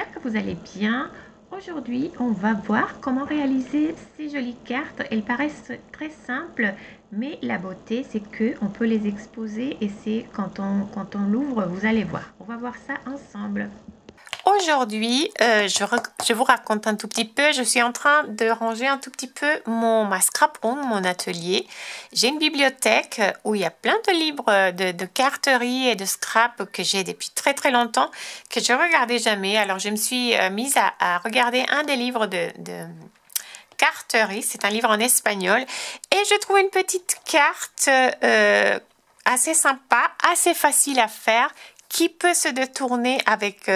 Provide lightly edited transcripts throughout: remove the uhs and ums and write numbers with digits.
j'espère que vous allez bien. Aujourd'hui, on va voir comment réaliser ces jolies cartes. Elles paraissent très simples, mais la beauté, c'est que on peut les exposer et c'est quand on l'ouvre, vous allez voir. On va voir ça ensemble. Aujourd'hui, je vous raconte un tout petit peu. Je suis en train de ranger un tout petit peu ma scrap room, mon atelier. J'ai une bibliothèque où il y a plein de livres de carterie et de scrap que j'ai depuis très très longtemps, que je ne regardais jamais. Alors je me suis mise à regarder un des livres de carterie. C'est un livre en espagnol. Et je trouve une petite carte assez sympa, assez facile à faire, qui peut se détourner avec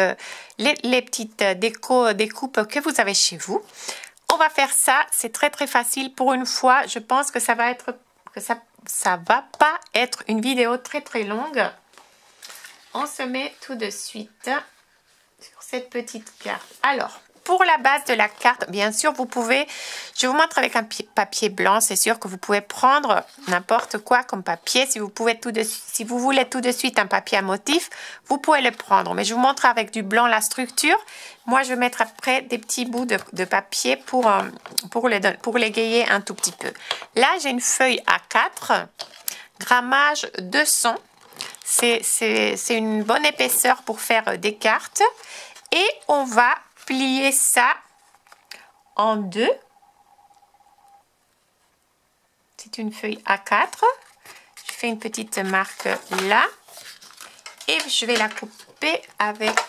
les petites découpes que vous avez chez vous. On va faire ça, c'est très très facile. Pour une fois, je pense que ça va pas être une vidéo très très longue. On se met tout de suite sur cette petite carte. Alors, pour la base de la carte, bien sûr, vous pouvez, je vous montre avec un papier blanc, c'est sûr que vous pouvez prendre n'importe quoi comme papier. Si vous voulez tout de suite un papier à motif, vous pouvez le prendre. Mais je vous montre avec du blanc la structure. Moi, je vais mettre après des petits bouts de papier pour l'égayer un tout petit peu. Là, j'ai une feuille A4, grammage 200. C'est une bonne épaisseur pour faire des cartes. Et on va plier ça en deux. C'est une feuille A4. Je fais une petite marque là. Et je vais la couper avec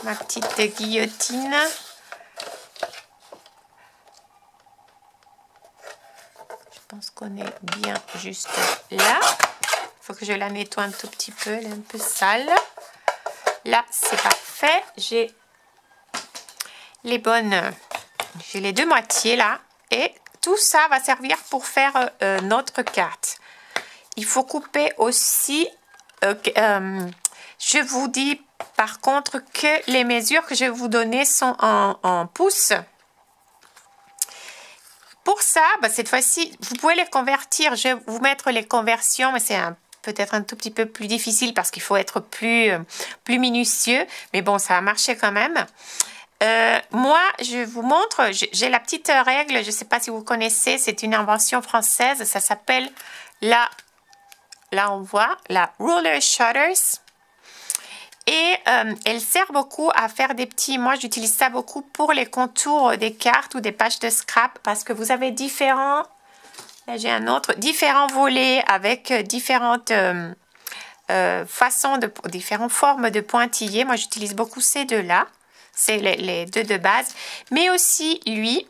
ma petite guillotine. Je pense qu'on est bien juste là. Il faut que je la nettoie un tout petit peu. Elle est un peu sale. Là, c'est parfait. J'ai les deux moitiés là. Et tout ça va servir pour faire notre carte. Il faut couper aussi. Je vous dis par contre que les mesures que je vais vous donner sont en pouces. Pour ça, cette fois-ci, vous pouvez les convertir. Je vais vous mettre les conversions, mais c'est peut-être un tout petit peu plus difficile parce qu'il faut être plus minutieux. Mais bon, ça a marché quand même. Moi, je vous montre, j'ai la petite règle, je ne sais pas si vous connaissez, c'est une invention française, ça s'appelle là on voit, la Ruler Shutters. Et elle sert beaucoup à faire des petits, moi j'utilise ça beaucoup pour les contours des cartes ou des pages de scrap parce que vous avez différents, là j'ai un autre, différents volets avec différentes différentes formes de pointillés. Moi j'utilise beaucoup ces deux-là. C'est les deux de base. Mais aussi, lui,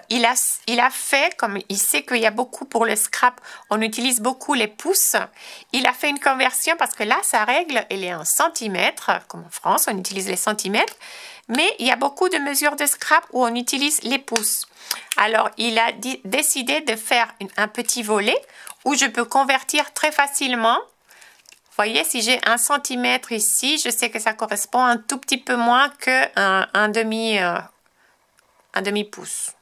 il a fait, comme il sait qu'il y a beaucoup pour le scrap, on utilise beaucoup les pouces. Il a fait une conversion parce que là, sa règle, elle est en centimètres. Comme en France, on utilise les centimètres. Mais il y a beaucoup de mesures de scrap où on utilise les pouces. Alors, il a décidé de faire un petit volet où je peux convertir très facilement. Vous voyez, si j'ai 1 centimètre ici, je sais que ça correspond un tout petit peu moins qu'un demi-pouce.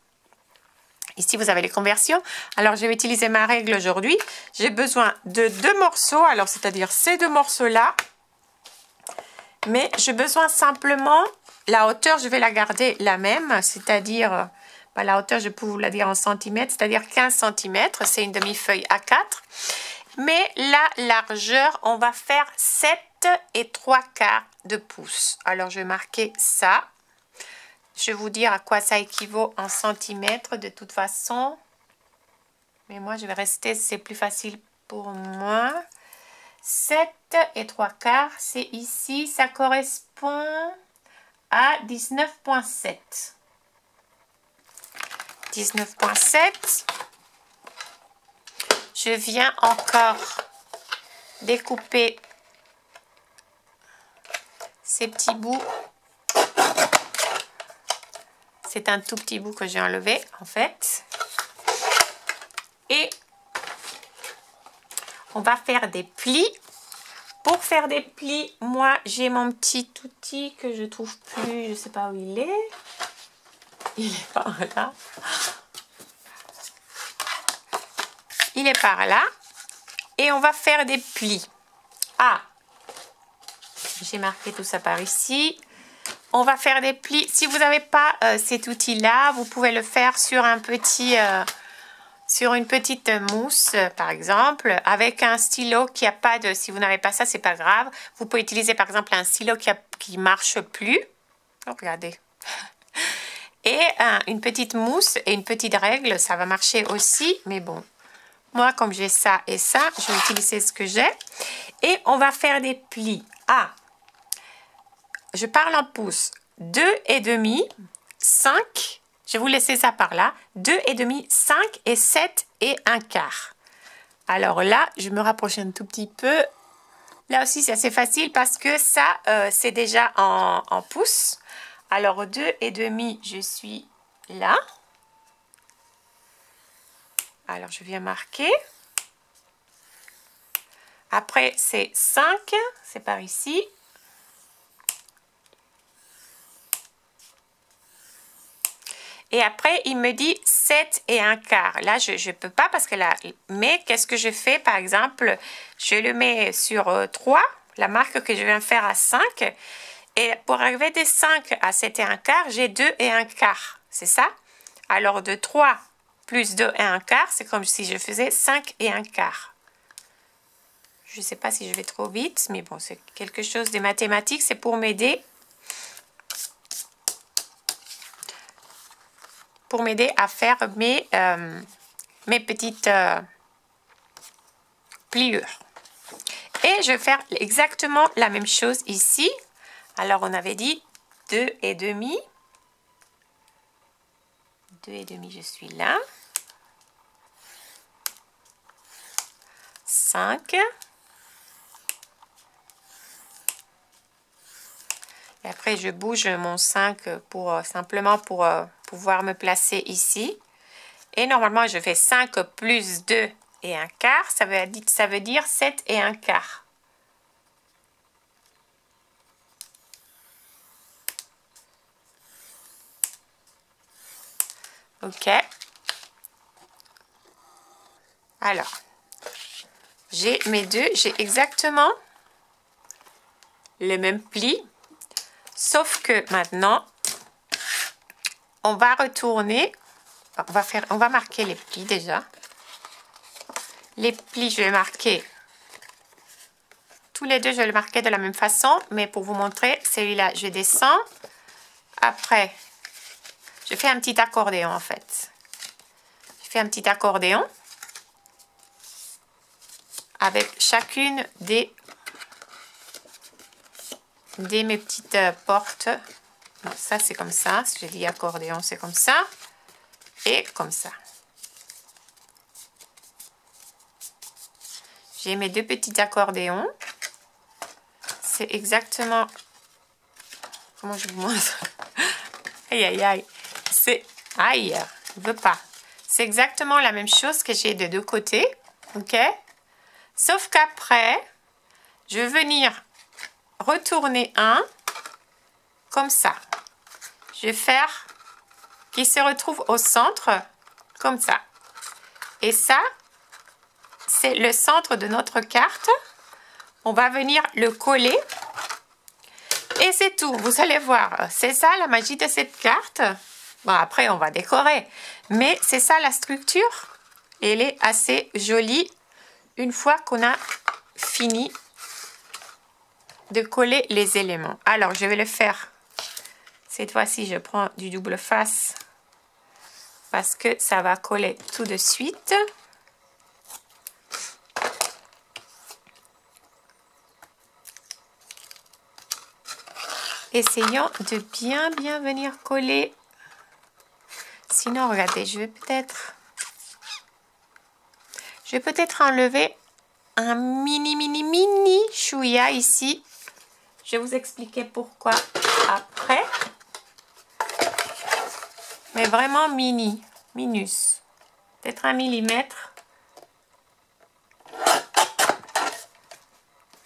Ici, vous avez les conversions. Alors, je vais utiliser ma règle aujourd'hui. J'ai besoin de 2 morceaux, alors c'est-à-dire ces 2 morceaux-là. Mais j'ai besoin simplement, la hauteur, je vais la garder la même, c'est-à-dire, la hauteur, je peux vous la dire en centimètres, c'est-à-dire 15 cm, c'est une demi-feuille A4. Mais la largeur, on va faire 7 3/4 de pouce. Alors, je vais marquer ça. Je vais vous dire à quoi ça équivaut en centimètres de toute façon. Mais moi, je vais rester, c'est plus facile pour moi. 7 3/4, c'est ici, ça correspond à 19,7. 19,7. Je viens encore découper ces petits bouts. C'est un tout petit bout que j'ai enlevé en fait. Et on va faire des plis. Pour faire des plis, moi j'ai mon petit outil que je trouve plus, je ne sais pas où il est. Il est par là. Il est par là. Et on va faire des plis. Ah, j'ai marqué tout ça par ici. on va faire des plis. Si vous n'avez pas cet outil-là, vous pouvez le faire sur un petit... sur une petite mousse, par exemple, avec un stylo qui a pas de... Si vous n'avez pas ça, c'est pas grave. Vous pouvez utiliser, par exemple, un stylo qui marche plus. Oh, regardez. Et une petite mousse et une petite règle, ça va marcher aussi. Mais bon, moi, comme j'ai ça et ça, je vais utiliser ce que j'ai. Et on va faire des plis. Ah, je parle en pouces. 2,5, 5... Je vais vous laisser ça par là. 2,5, 5 et 7 et un quart. Alors là, je me rapproche un tout petit peu. Là aussi, c'est assez facile parce que ça, c'est déjà en pouces. Alors 2,5, je suis là. Alors, je viens marquer. Après, c'est 5. C'est par ici. Et après, il me dit 7 et un quart. Là, je ne peux pas parce que là... Mais qu'est-ce que je fais? Par exemple, je le mets sur 3, la marque que je viens faire à 5. Et pour arriver de 5 à 7 et un quart, j'ai 2 et un quart. C'est ça? Alors, de 3 plus 2 et un quart, c'est comme si je faisais 5 et un quart. Je ne sais pas si je vais trop vite, mais bon, c'est quelque chose de mathématique. C'est pour m'aider. Pour m'aider à faire mes petites pliures. Et je vais faire exactement la même chose ici. Alors, on avait dit 2,5. 2,5, je suis là. 5. Et après, je bouge mon 5 pour, simplement pour pouvoir me placer ici. Et normalement, je fais 5 plus 2 et un quart. Ça veut dire 7 et un quart. OK. Alors, j'ai mes deux. J'ai exactement le même pli. Sauf que maintenant, on va retourner, on va marquer les plis déjà. Les plis, je vais marquer, tous les deux, je vais les marquer de la même façon, mais pour vous montrer, celui-là, je descends. Après, je fais un petit accordéon en fait. Je fais un petit accordéon avec chacune des mes petites portes. Non, ça c'est comme ça. Si j'ai dit accordéon, c'est comme ça. Et comme ça. J'ai mes deux petits accordéons. C'est exactement... Comment je vous montre? Aïe, aïe, aïe. C'est... Aïe, je ne veux pas. C'est exactement la même chose que j'ai de deux côtés. OK? Sauf qu'après, je vais venir retourner un comme ça. Je vais faire qui se retrouve au centre comme ça. Et ça, c'est le centre de notre carte. On va venir le coller. Et c'est tout. Vous allez voir. C'est ça la magie de cette carte. Bon, après, on va décorer. Mais c'est ça la structure. Elle est assez jolie une fois qu'on a fini de coller les éléments. Alors, je vais le faire. Cette fois-ci, je prends du double face parce que ça va coller tout de suite. Essayons de bien venir coller. Sinon, regardez, je vais peut-être enlever un mini chouïa ici. Je vais vous expliquer pourquoi après. Mais vraiment minus. Peut-être 1 millimètre.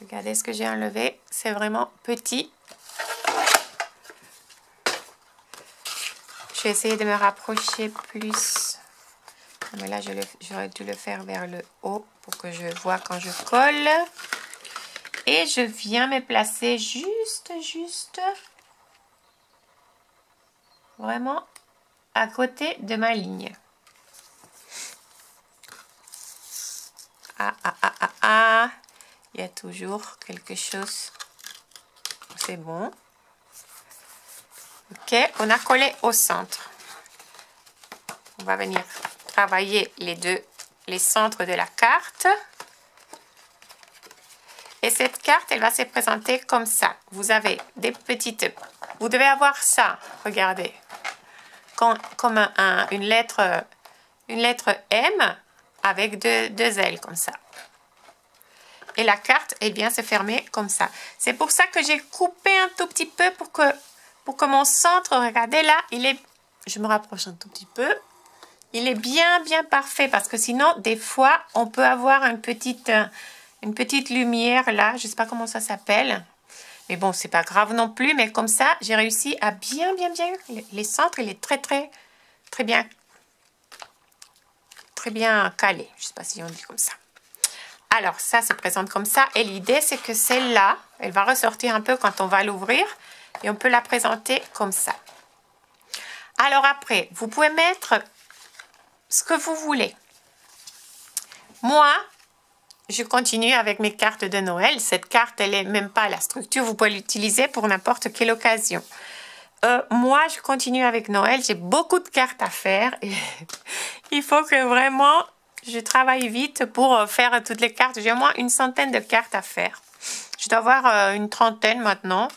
Regardez ce que j'ai enlevé. C'est vraiment petit. Je vais essayer de me rapprocher plus. Mais là, j'aurais dû le faire vers le haut pour que je vois quand je colle. Et je viens me placer juste vraiment à côté de ma ligne. Ah, il y a toujours quelque chose. C'est bon. Ok, on a collé au centre. On va venir travailler les centres de la carte. Et cette carte, elle va se présenter comme ça. Vous avez des petites... Vous devez avoir ça, regardez. Comme une lettre M avec deux ailes comme ça. Et la carte, elle vient se fermer comme ça. C'est pour ça que j'ai coupé un tout petit peu pour que mon centre, regardez là, il est... Je me rapproche un tout petit peu. Il est bien parfait parce que sinon, des fois, on peut avoir une petite lumière là. Je ne sais pas comment ça s'appelle. Mais bon, c'est pas grave non plus. Mais comme ça, j'ai réussi à bien. Les centres, il est très bien calé. Je ne sais pas si on dit comme ça. Alors, ça se présente comme ça. Et l'idée, c'est que celle-là, elle va ressortir un peu quand on va l'ouvrir. Et on peut la présenter comme ça. Alors après, vous pouvez mettre ce que vous voulez. Moi, je continue avec mes cartes de Noël. Cette carte, elle n'est même pas la structure. Vous pouvez l'utiliser pour n'importe quelle occasion. Moi, je continue avec Noël. J'ai beaucoup de cartes à faire. Et il faut que vraiment, je travaille vite pour faire toutes les cartes. J'ai au moins une centaine de cartes à faire. Je dois avoir une trentaine maintenant.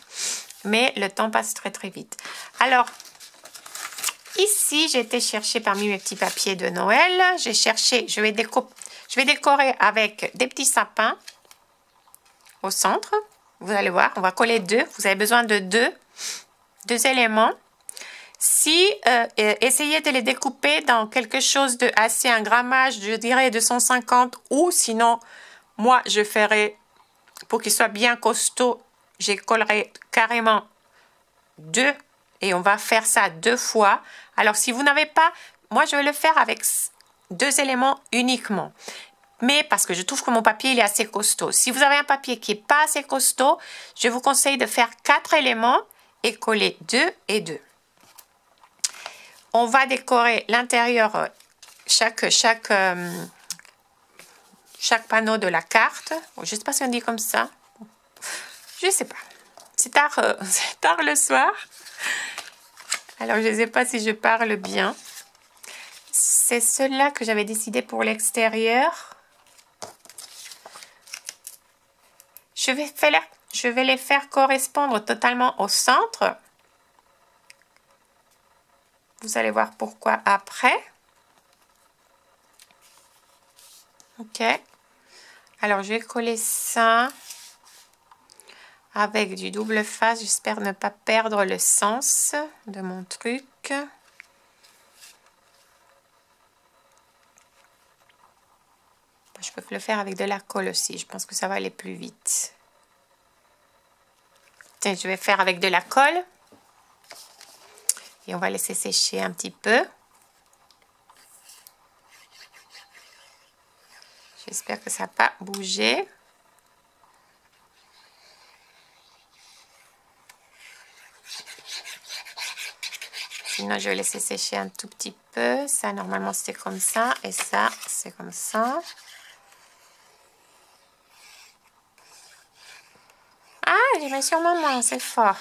Mais le temps passe très vite. Alors, ici, j'ai été chercher parmi mes petits papiers de Noël. J'ai cherché, je vais décorer avec des petits sapins au centre. Vous allez voir, on va coller deux. Vous avez besoin de deux éléments. Essayez de les découper dans quelque chose de assez un grammage, je dirais 250. Ou sinon, moi, je ferai, pour qu'il soit bien costaud, je collerai carrément 2. Et on va faire ça 2 fois. Alors, si vous n'avez pas... Moi, je vais le faire avec 2 éléments uniquement. Mais parce que je trouve que mon papier, il est assez costaud. Si vous avez un papier qui n'est pas assez costaud, je vous conseille de faire 4 éléments et coller 2 et 2. On va décorer l'intérieur, chaque panneau de la carte. Je ne sais pas si on dit comme ça. Je ne sais pas. C'est tard le soir. Alors, je ne sais pas si je parle bien. C'est ceux-là que j'avais décidé pour l'extérieur. Je vais les faire correspondre totalement au centre. Vous allez voir pourquoi après. Ok. Alors, je vais coller ça avec du double face. J'espère ne pas perdre le sens de mon truc. Je peux le faire avec de la colle aussi. Je pense que ça va aller plus vite. Tiens, je vais faire avec de la colle. Et on va laisser sécher un petit peu. J'espère que ça n'a pas bougé. Sinon, je vais laisser sécher un tout petit peu. Ça, normalement, c'est comme ça. Et ça, c'est comme ça. Ah, j'y vais sûrement moins. C'est fort.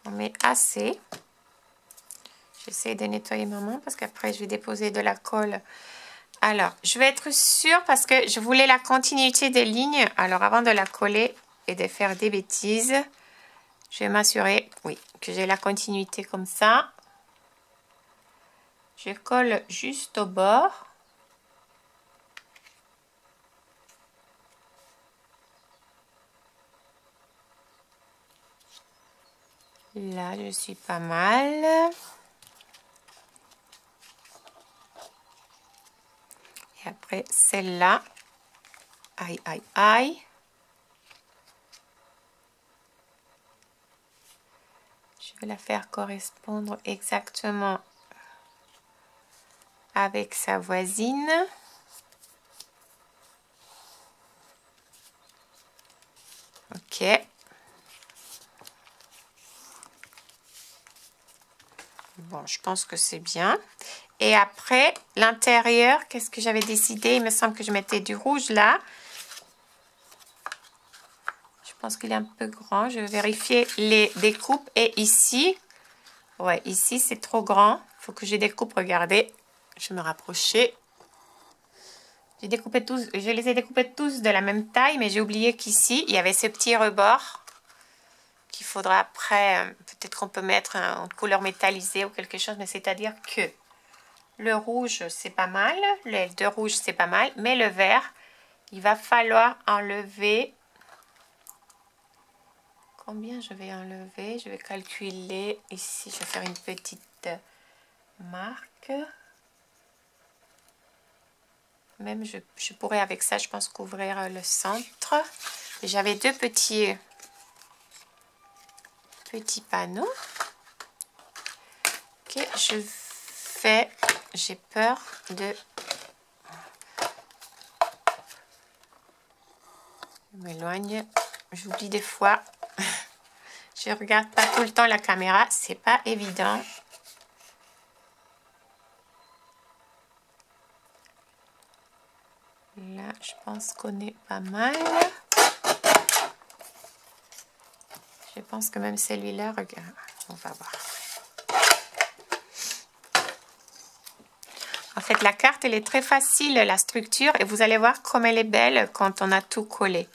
On met assez. J'essaie de nettoyer ma main parce qu'après, je vais déposer de la colle. Alors, je vais être sûre parce que je voulais la continuité des lignes. Alors, avant de la coller et de faire des bêtises, je vais m'assurer, oui, que j'ai la continuité comme ça. Je colle juste au bord. Là, je suis pas mal. Et après, celle-là. Aïe, aïe, aïe. Je vais la faire correspondre exactement avec sa voisine. Ok. Bon, je pense que c'est bien. Et après, l'intérieur, qu'est-ce que j'avais décidé? Il me semble que je mettais du rouge là. Je pense qu'il est un peu grand. Je vais vérifier les découpes. Et ici, ouais, ici c'est trop grand. Il faut que je découpe. Regardez, je vais me rapprocher. Je les ai découpés tous de la même taille, mais j'ai oublié qu'ici, il y avait ce petit rebord qu'il faudra après, peut-être qu'on peut mettre en couleur métallisée ou quelque chose, mais c'est-à-dire que le rouge, c'est pas mal, les deux rouges, c'est pas mal, mais le vert, il va falloir enlever. Combien je vais enlever? Je vais calculer ici, je vais faire une petite marque. Même je pourrais avec ça, je pense, couvrir le centre. J'avais deux petits panneaux. Ok, j'ai peur de... Je m'éloigne. J'oublie des fois. Je regarde pas tout le temps la caméra, c'est pas évident. Là, je pense qu'on est pas mal. Je pense que même celui-là, regarde, on va voir. En fait, la carte, elle est très facile, la structure, et vous allez voir comme elle est belle quand on a tout collé.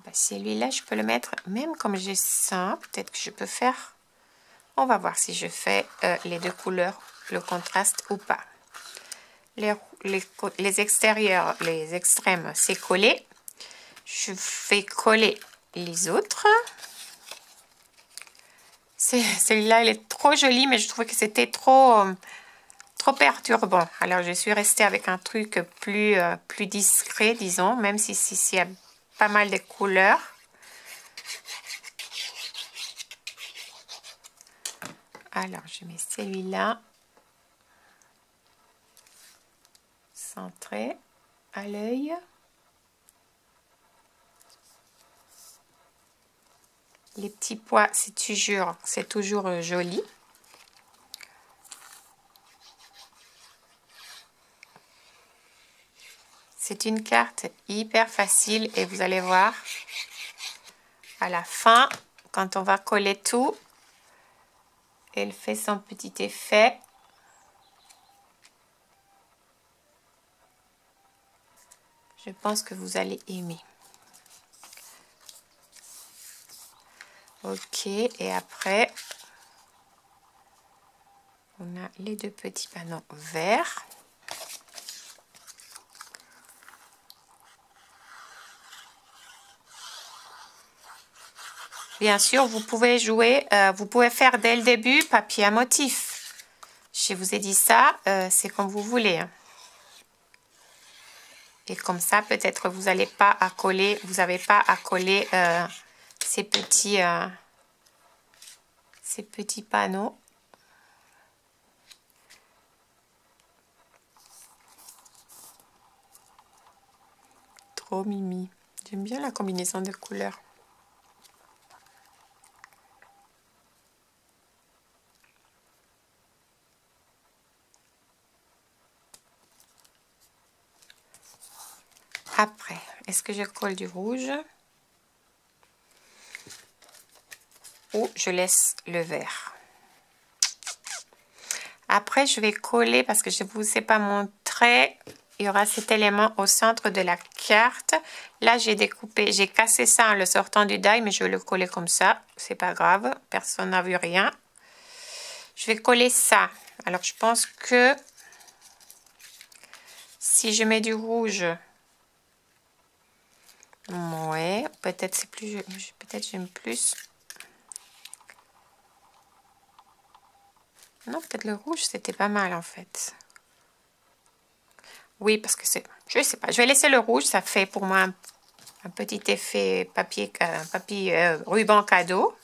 Ben, celui-là, je peux le mettre même comme j'ai ça. Peut-être que je peux faire... On va voir si je fais les deux couleurs, le contraste ou pas. Les extérieurs, les extrêmes, c'est collé. Je vais coller les autres. Celui-là, il est trop joli, mais je trouvais que c'était trop perturbant. Alors, je suis restée avec un truc plus discret, disons, même si il y a pas mal de couleurs. Alors, je mets celui-là. Centré à l'œil. Les petits pois, c'est toujours joli. C'est une carte hyper facile et vous allez voir, à la fin, quand on va coller tout, elle fait son petit effet. Je pense que vous allez aimer. Ok, et après, on a les deux petits panneaux verts. Bien sûr, vous pouvez jouer, vous pouvez faire dès le début papier à motif. Je vous ai dit ça, c'est comme vous voulez. Et comme ça, peut-être vous n'avez pas à coller, ces petits panneaux. Trop mimi. J'aime bien la combinaison de couleurs. Après, est-ce que je colle du rouge ou je laisse le vert? Après, je vais coller parce que je ne vous ai pas montré. Il y aura cet élément au centre de la carte. Là, j'ai découpé, j'ai cassé ça en le sortant du die, mais je vais le coller comme ça. C'est pas grave, personne n'a vu rien. Je vais coller ça. Alors, je pense que si je mets du rouge... Ouais, peut-être c'est plus... Peut-être j'aime plus. Non, peut-être le rouge, c'était pas mal en fait. Oui, parce que c'est... Je sais pas, je vais laisser le rouge, ça fait pour moi un petit effet papier ruban cadeau.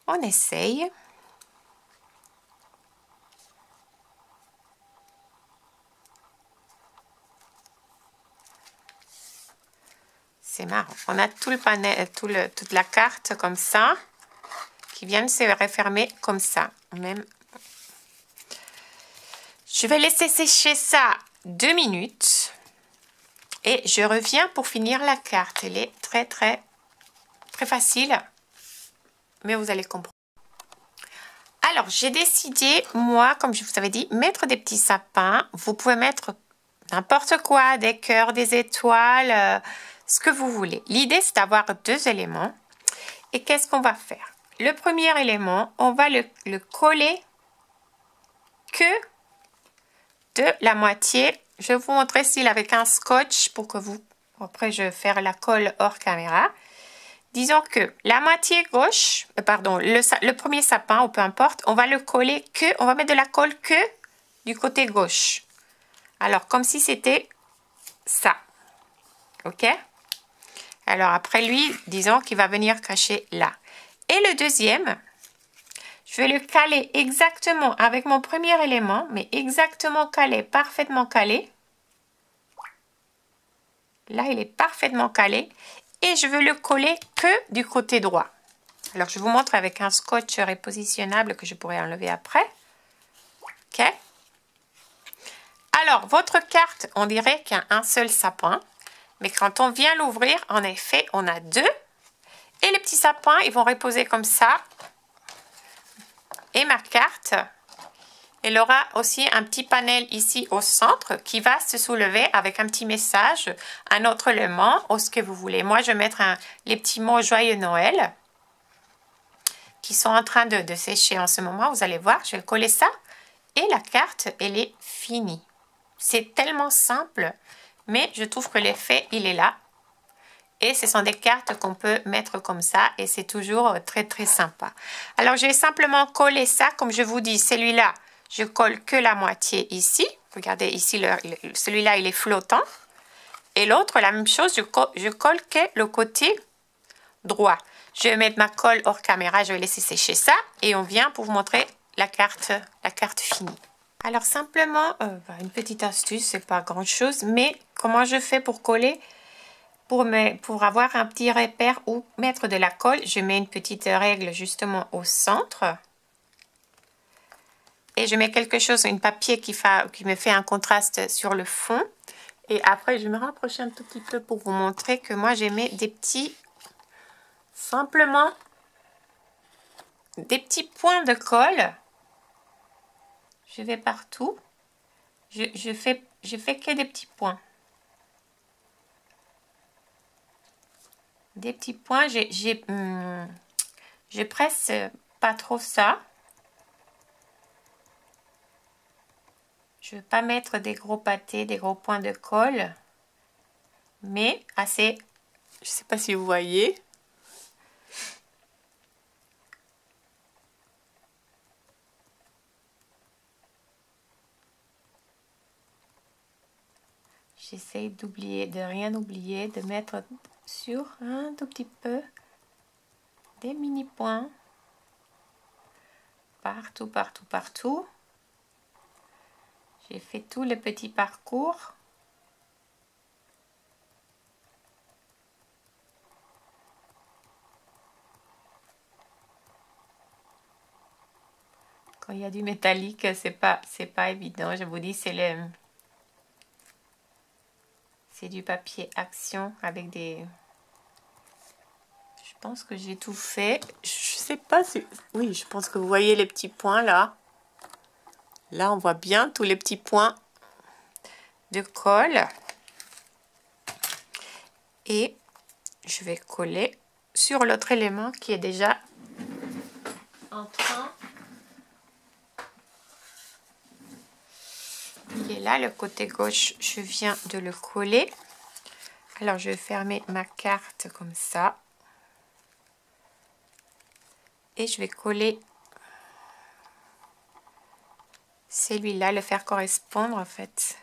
On essaye. C'est marrant. On a tout le panel, toute la carte comme ça. qui viennent se refermer comme ça. Même. Je vais laisser sécher ça 2 minutes. Et je reviens pour finir la carte. Elle est très facile. Mais vous allez comprendre. Alors, j'ai décidé, moi, comme je vous avais dit, mettre des petits sapins. Vous pouvez mettre n'importe quoi, des cœurs, des étoiles, ce que vous voulez. L'idée, c'est d'avoir 2 éléments. Et qu'est-ce qu'on va faire? Le premier élément, on va le coller que de la moitié. Je vais vous montrer style avec un scotch pour que vous... Après, je vais faire la colle hors caméra. Disons que la moitié gauche, pardon, le premier sapin, ou peu importe, on va le coller que... On va mettre de la colle que du côté gauche. Alors, comme si c'était ça. OK? Alors, après lui, disons qu'il va venir cacher là. Et le deuxième, je vais le caler exactement avec mon premier élément, mais exactement calé, parfaitement calé. Là, il est parfaitement calé. Et je veux le coller que du côté droit. Alors, je vous montre avec un scotch repositionnable que je pourrais enlever après. OK? Alors, votre carte, on dirait qu'il y a un seul sapin. Mais quand on vient l'ouvrir, en effet, on a 2. Et les petits sapins, ils vont reposer comme ça. Et ma carte, elle aura aussi un petit panel ici au centre qui va se soulever avec un petit message, un autre élément ou ce que vous voulez. Moi, je vais mettre les petits mots Joyeux Noël qui sont en train de sécher en ce moment. Vous allez voir, je vais coller ça et la carte, elle est finie. C'est tellement simple, mais je trouve que l'effet, il est là. Et ce sont des cartes qu'on peut mettre comme ça et c'est toujours très sympa. Alors, je vais simplement coller ça, comme je vous dis, celui-là, je colle que la moitié ici. Regardez ici, celui-là, il est flottant. Et l'autre, la même chose, je colle que le côté droit. Je vais mettre ma colle hors caméra, je vais laisser sécher ça. Et on vient pour vous montrer la carte finie. Alors, simplement, une petite astuce, c'est pas grand-chose. Mais comment je fais pour coller? Pour avoir un petit repère où mettre de la colle, je mets une petite règle justement au centre. Et je mets quelque chose, un papier qui me fait un contraste sur le fond. Et après, je vais me rapprocher un tout petit peu pour vous montrer que moi, j'ai mis des petits, simplement, des petits points de colle. Je vais partout. Je fais que des petits points. Des petits points. Je presse pas trop ça. Je ne veux pas mettre des gros pâtés, des gros points de colle, mais assez, je ne sais pas si vous voyez. J'essaye de rien oublier, de mettre sur un tout petit peu des mini points partout. J'ai fait tout le petit parcours. Quand il y a du métallique, c'est pas évident. Je vous dis, c'est du papier action avec des... Je pense que j'ai tout fait. Je sais pas si... Oui, je pense que vous voyez les petits points là. Là, on voit bien tous les petits points de colle. Et je vais coller sur l'autre élément qui est déjà en train. Il est là, le côté gauche, je viens de le coller. Alors, je vais fermer ma carte comme ça. Et je vais coller celui-là, le faire correspondre en fait.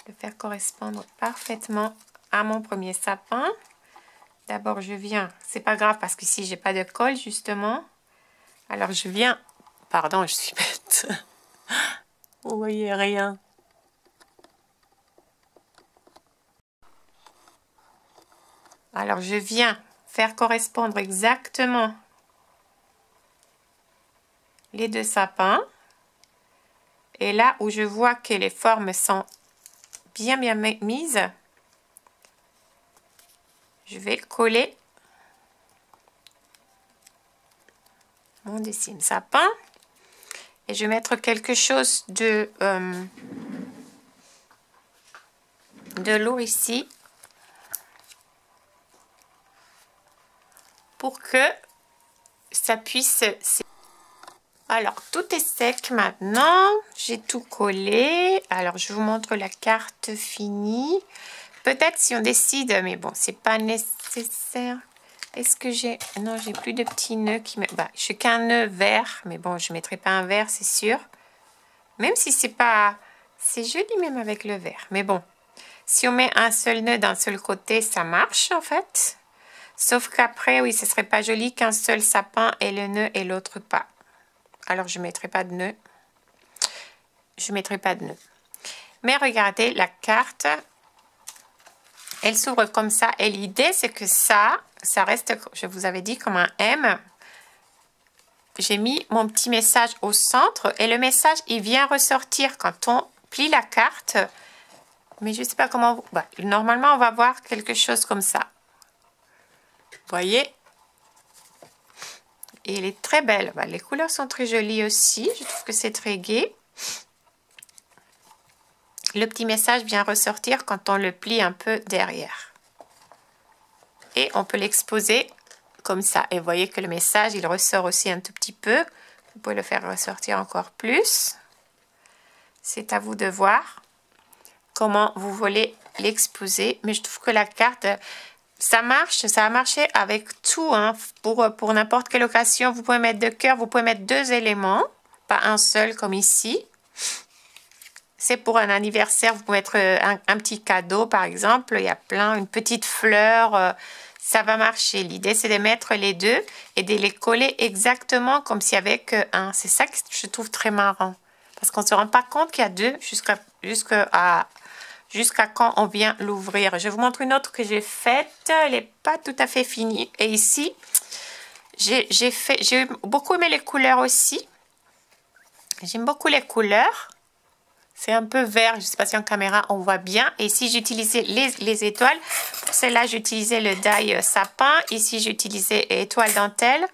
Le faire correspondre parfaitement à mon premier sapin. D'abord, je viens, c'est pas grave parce qu'ici, j'ai pas de colle justement. Alors, je viens, pardon, je suis bête. Vous voyez rien. Alors, je viens faire correspondre exactement les deux sapins. Et là où je vois que les formes sont bien mises, je vais coller mon deuxième sapin. Et je vais mettre quelque chose de lourd ici pour que ça puisse... Alors, tout est sec maintenant. J'ai tout collé. Alors, je vous montre la carte finie. Peut-être si on décide, mais bon, c'est pas nécessaire. Est-ce que j'ai... Non, j'ai plus de petits nœuds qui me... Bah, je n'ai qu'un nœud vert, mais bon, je ne mettrai pas un vert, c'est sûr. Même si c'est pas... C'est joli même avec le vert. Mais bon, si on met un seul nœud d'un seul côté, ça marche en fait. Sauf qu'après, oui, ce serait pas joli qu'un seul sapin ait le nœud et l'autre pas. Alors, je ne mettrai pas de nœud. Je ne mettrai pas de nœud. Mais regardez, la carte, elle s'ouvre comme ça. Et l'idée, c'est que ça reste, je vous avais dit, comme un M. J'ai mis mon petit message au centre. Et le message, il vient ressortir quand on plie la carte. Mais je ne sais pas comment... Bah, normalement, on va voir quelque chose comme ça. Vous voyez? Et elle est très belle. Bah, les couleurs sont très jolies aussi. Je trouve que c'est très gai. Le petit message vient ressortir quand on le plie un peu derrière. Et on peut l'exposer comme ça. Et vous voyez que le message, il ressort aussi un tout petit peu. Vous pouvez le faire ressortir encore plus. C'est à vous de voir comment vous voulez l'exposer. Mais je trouve que la carte... Ça marche, ça a marché avec tout, hein. Pour n'importe quelle occasion, vous pouvez mettre de cœur, vous pouvez mettre 2 éléments, pas un seul comme ici. C'est pour un anniversaire, vous pouvez mettre un petit cadeau par exemple, il y a plein, une petite fleur, ça va marcher. L'idée c'est de mettre les deux et de les coller exactement comme s'il y avait qu'un. C'est ça que je trouve très marrant, parce qu'on ne se rend pas compte qu'il y a deux jusqu'à quand on vient l'ouvrir. Je vous montre une autre que j'ai faite. Elle n'est pas tout à fait finie. Et ici, j'ai beaucoup aimé les couleurs aussi. J'aime beaucoup les couleurs. C'est un peu vert. Je ne sais pas si en caméra on voit bien. Et ici, j'ai utilisé les étoiles. Pour celle-là, j'ai utilisé le die sapin. Ici, j'ai utilisé étoile dentelle.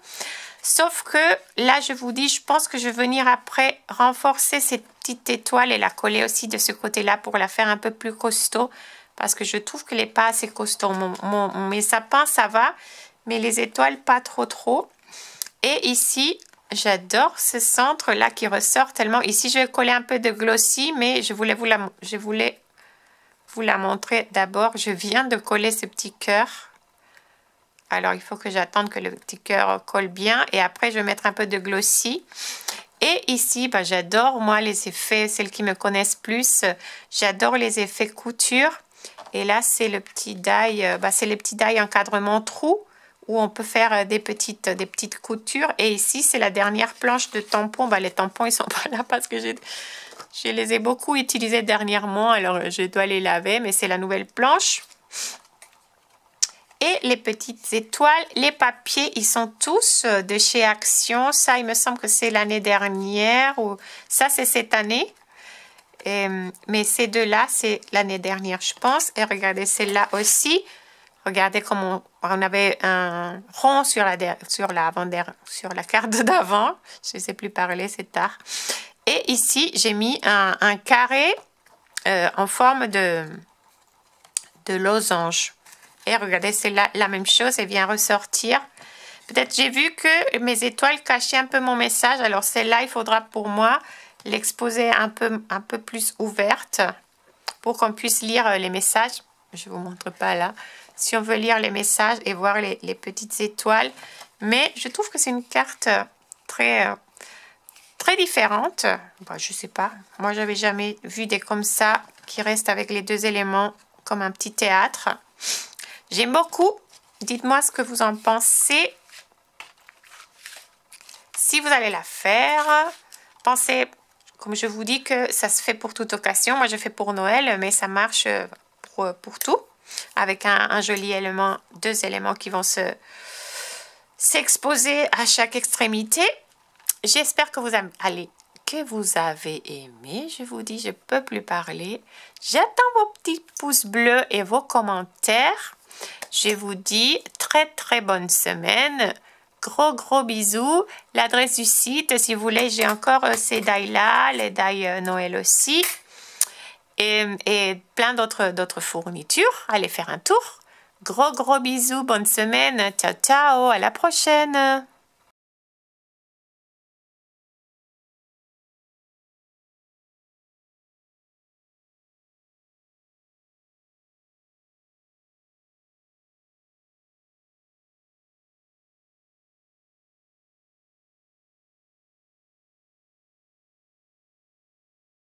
Sauf que là, je vous dis, je pense que je vais venir après renforcer cette petite étoile et la coller aussi de ce côté-là pour la faire un peu plus costaud. Parce que je trouve qu'elle n'est pas assez costaud. Mes sapins, ça va, mais les étoiles, pas trop. Et ici, j'adore ce centre-là qui ressort tellement. Ici, je vais coller un peu de glossy, mais je voulais vous la montrer d'abord. Je viens de coller ce petit cœur. Alors, il faut que j'attende que le petit cœur colle bien. Et après, je vais mettre un peu de glossy. Et ici, bah, j'adore, moi, les effets, celles qui me connaissent plus, j'adore les effets couture. Et là, c'est le petit die, c'est les petits die encadrement trou où on peut faire des petites coutures. Et ici, c'est la dernière planche de tampons. Bah, les tampons, ils sont pas là parce que je les ai beaucoup utilisés dernièrement. Alors, je dois les laver, mais c'est la nouvelle planche. Et les petites étoiles, les papiers, ils sont tous de chez Action. Ça, il me semble que c'est l'année dernière ou ça, c'est cette année. Mais ces deux-là, c'est l'année dernière, je pense. Et regardez celle-là aussi. Regardez comment on avait un rond sur la carte d'avant. Je ne sais plus parler, c'est tard. Et ici, j'ai mis un carré en forme de losange. Et regardez, c'est la même chose, elle vient ressortir. Peut-être j'ai vu que mes étoiles cachaient un peu mon message. Alors celle-là, il faudra pour moi l'exposer un peu plus ouverte pour qu'on puisse lire les messages. Je ne vous montre pas là. Si on veut lire les messages et voir les petites étoiles. Mais je trouve que c'est une carte très différente. Bon, je ne sais pas. Moi, je n'avais jamais vu des comme ça qui restent avec les deux éléments comme un petit théâtre. J'aime beaucoup. Dites-moi ce que vous en pensez. Si vous allez la faire, pensez, comme je vous dis, que ça se fait pour toute occasion. Moi, je fais pour Noël, mais ça marche pour tout. Avec un joli élément, 2 éléments qui vont s'exposer à chaque extrémité. j'espère que que vous avez aimé. Je vous dis, je ne peux plus parler. J'attends vos petits pouces bleus et vos commentaires. Je vous dis très très bonne semaine. Gros bisous. L'adresse du site, si vous voulez, j'ai encore ces dailles-là, les dailles Noël aussi. Et plein d'autres fournitures. Allez faire un tour. Gros bisous, bonne semaine. Ciao, ciao, à la prochaine.